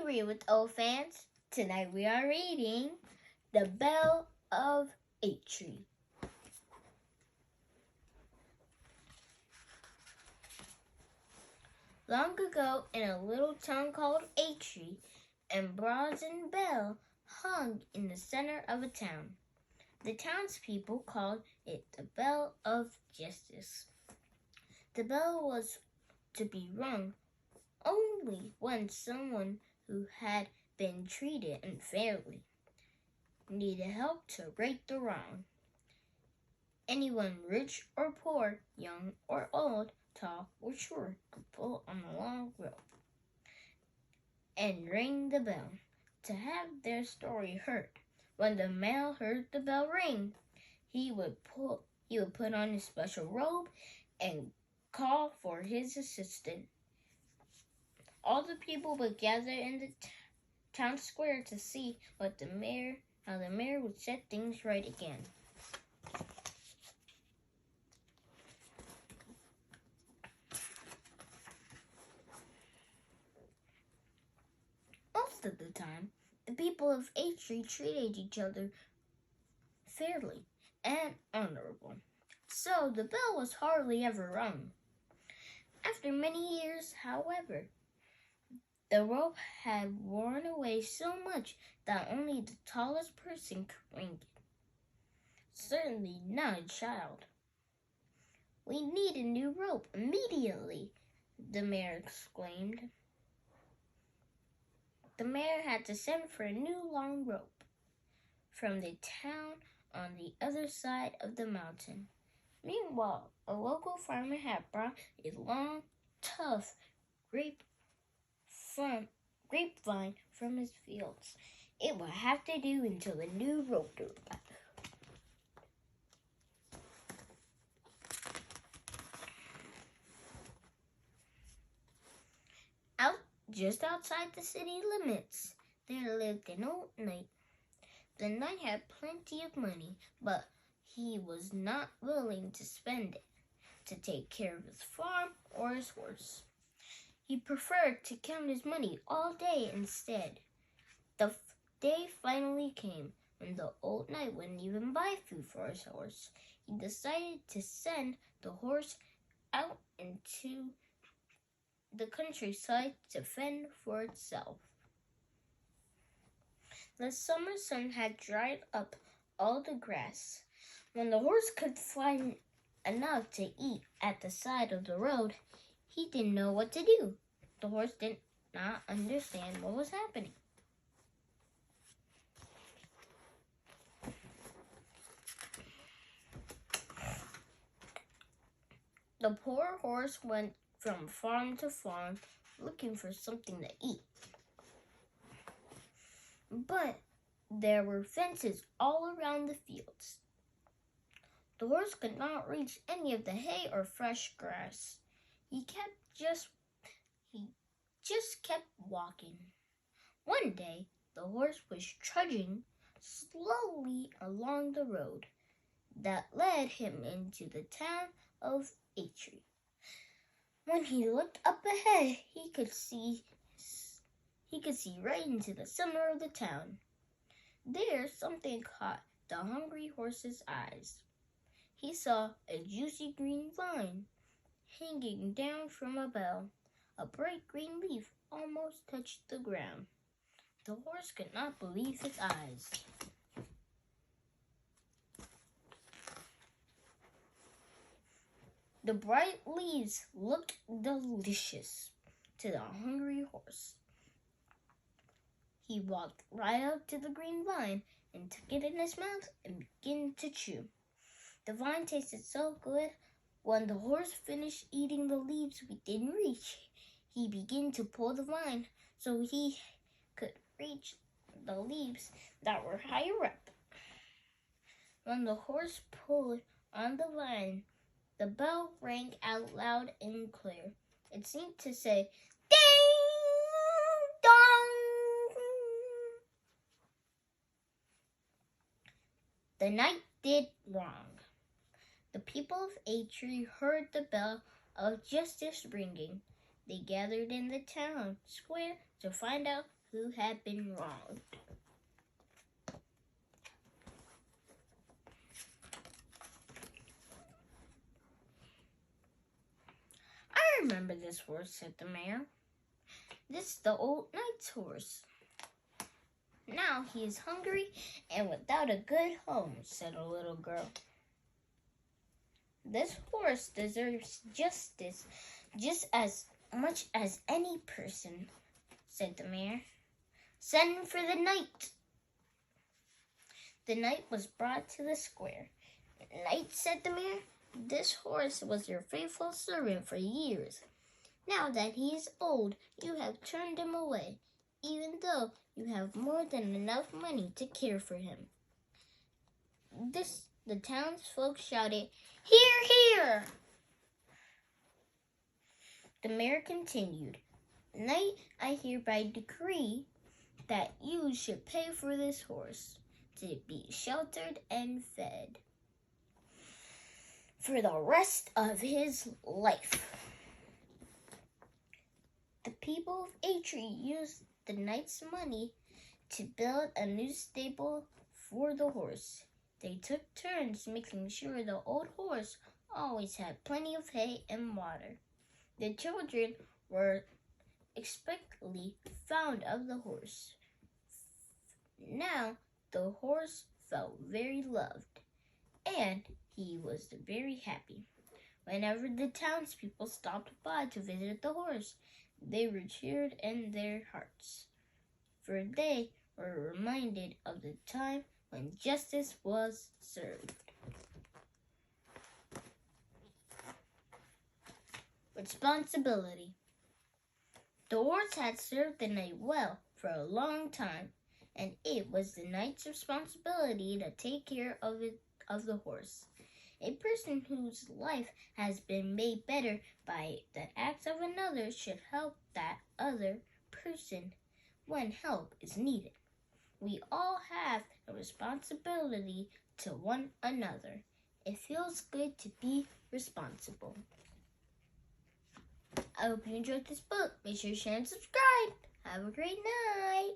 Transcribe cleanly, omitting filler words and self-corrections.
Hey, Read with Old Fans. Tonight we are reading The Bell of Atri. Long ago, in a little town called Atri, a brazen bell hung in the center of a town. The townspeople called it the Bell of Justice. The bell was to be rung only when someone who had been treated unfairly needed help to right the wrong. Anyone rich or poor, young or old, tall or short, could pull on a long rope and ring the bell to have their story heard. When the man heard the bell ring, he would put on his special robe and call for his assistant. All the people would gather in the town square to see how the mayor would set things right again. Most of the time, the people of Atri treated each other fairly and honorable, so the bell was hardly ever rung. After many years, however, the rope had worn away so much that only the tallest person could ring it. Certainly not a child. "We need a new rope immediately," the mayor exclaimed. The mayor had to send for a new long rope from the town on the other side of the mountain. Meanwhile, a local farmer had brought a long, tough grapevine from his fields. It would have to do until the new rope arrived. Just outside the city limits, there lived an old knight. The knight had plenty of money, but he was not willing to spend it to take care of his farm or his horse. He preferred to count his money all day instead. The day finally came when the old knight wouldn't even buy food for his horse. He decided to send the horse out into the countryside to fend for itself. The summer sun had dried up all the grass. When the horse could find enough to eat at the side of the road, he didn't know what to do. The horse did not understand what was happening. The poor horse went from farm to farm looking for something to eat. But there were fences all around the fields. The horse could not reach any of the hay or fresh grass. He just kept walking. One day, the horse was trudging slowly along the road that led him into the town of Atri. When he looked up ahead, he could see right into the center of the town. There, something caught the hungry horse's eyes. He saw a juicy green vine hanging down from a bell. A bright green leaf almost touched the ground. The horse could not believe his eyes. The bright leaves looked delicious to the hungry horse. He walked right up to the green vine and took it in his mouth and began to chew. The vine tasted so good. When the horse finished eating the leaves within reach, he began to pull the vine so he could reach the leaves that were higher up. When the horse pulled on the vine, the bell rang out loud and clear. It seemed to say, "Ding dong!" The knight did wrong. The people of Atri heard the bell of justice ringing. They gathered in the town square to find out who had been wronged. I remember this horse, said the mayor. This is the old knight's horse. Now he is hungry and without a good home, said a little girl. This horse deserves justice just as much as any person, said the mayor. Send for the knight. The knight was brought to the square. Knight, said the mayor, this horse was your faithful servant for years. Now that he is old, you have turned him away, even though you have more than enough money to care for him. The townsfolk shouted, "Hear, hear!" The mayor continued, Knight, I hereby decree that you should pay for this horse to be sheltered and fed for the rest of his life. The people of Atri used the knight's money to build a new stable for the horse. They took turns making sure the old horse always had plenty of hay and water. The children were expectantly fond of the horse. Now the horse felt very loved, and he was very happy. Whenever the townspeople stopped by to visit the horse, they were cheered in their hearts, for they were reminded of the time when justice was served. Responsibility. The horse had served the knight well for a long time, and it was the knight's responsibility to take care of the horse. A person whose life has been made better by the acts of another should help that other person when help is needed. We all have a responsibility to one another. It feels good to be responsible. I hope you enjoyed this book. Make sure you share and subscribe. Have a great night.